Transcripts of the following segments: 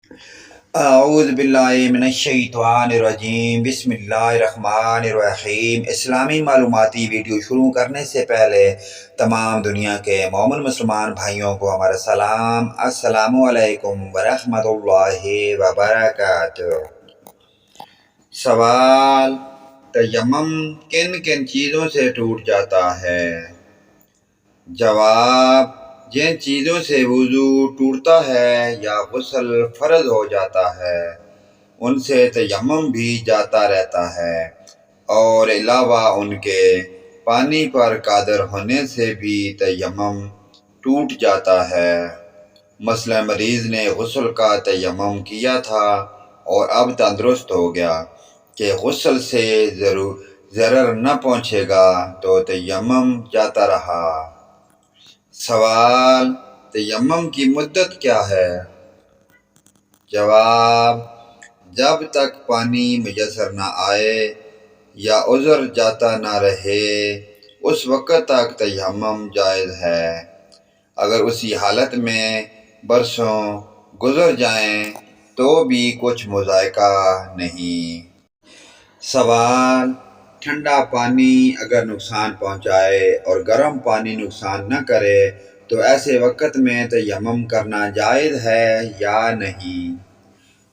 اعوذ باللہ من الشیطان الرجیم، بسم اللہ الرحمن الرحیم۔ اسلامی معلوماتی ویڈیو شروع کرنے سے پہلے تمام دنیا کے مومن مسلمان بھائیوں کو ہمارا سلام، السلام علیکم ورحمۃ اللہ وبرکاتہ۔ سوال: تیمم کن کن چیزوں سے ٹوٹ جاتا ہے؟ جواب: جن چیزوں سے وضو ٹوٹتا ہے یا غسل فرض ہو جاتا ہے ان سے تیمم بھی جاتا رہتا ہے، اور علاوہ ان کے پانی پر قادر ہونے سے بھی تیمم ٹوٹ جاتا ہے۔ مثلا مریض نے غسل کا تیمم کیا تھا اور اب تندرست ہو گیا کہ غسل سے ضرر نہ پہنچے گا تو تیمم جاتا رہا۔ سوال: تیمم کی مدت کیا ہے؟ جواب: جب تک پانی میسر نہ آئے یا عذر جاتا نہ رہے اس وقت تک تیمم جائز ہے۔ اگر اسی حالت میں برسوں گزر جائیں تو بھی کچھ مذائقہ نہیں۔ سوال: ٹھنڈا پانی اگر نقصان پہنچائے اور گرم پانی نقصان نہ کرے تو ایسے وقت میں تیمم کرنا جائز ہے یا نہیں؟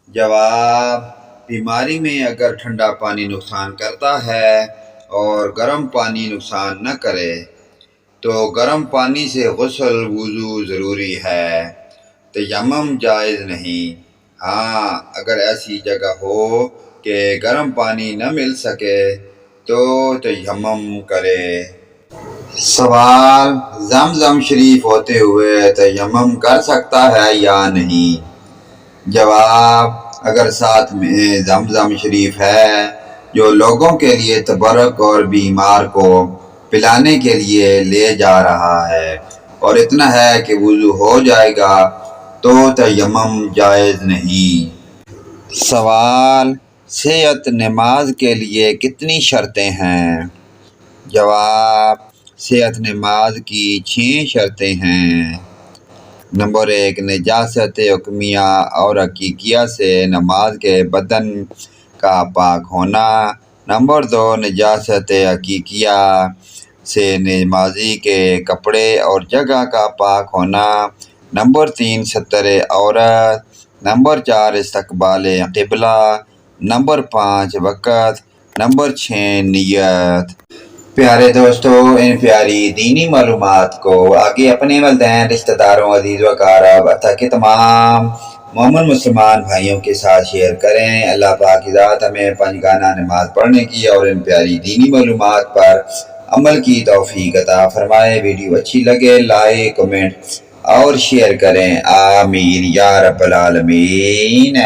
جواب: بیماری میں اگر ٹھنڈا پانی نقصان کرتا ہے اور گرم پانی نقصان نہ کرے تو گرم پانی سے غسل وضو ضروری ہے، تیمم جائز نہیں۔ ہاں، اگر ایسی جگہ ہو کہ گرم پانی نہ مل سکے تو تیمم کرے۔ سوال: زمزم شریف ہوتے ہوئے تیمم کر سکتا ہے یا نہیں؟ جواب: اگر ساتھ میں زمزم شریف ہے جو لوگوں کے لیے تبرک اور بیمار کو پلانے کے لیے لے جا رہا ہے اور اتنا ہے کہ وضو ہو جائے گا تو تیمم جائز نہیں۔ سوال: صحت نماز کے لیے کتنی شرطیں ہیں؟ جواب: صحت نماز کی 6 شرطیں ہیں۔ نمبر 1: نجاست حکمیہ اور حقیقیہ سے نماز کے بدن کا پاک ہونا۔ نمبر 2: نجاست حقیقیہ سے نمازی کے کپڑے اور جگہ کا پاک ہونا۔ نمبر 3: ستر عورت۔ نمبر 4: استقبال قبلہ۔ نمبر 5: وقت۔ نمبر 6: نیت۔ پیارے دوستو، ان پیاری دینی معلومات کو آگے اپنے والدین، رشتہ داروں، عزیز و اقارب تاکہ تمام مومن مسلمان بھائیوں کے ساتھ شیئر کریں۔ اللہ پاک کی ذات ہمیں 5 گانا نماز پڑھنے کی اور ان پیاری دینی معلومات پر عمل کی توفیق عطا فرمائے۔ ویڈیو اچھی لگے لائک، کمنٹ اور شیئر کریں۔ آمین یا رب العالمین۔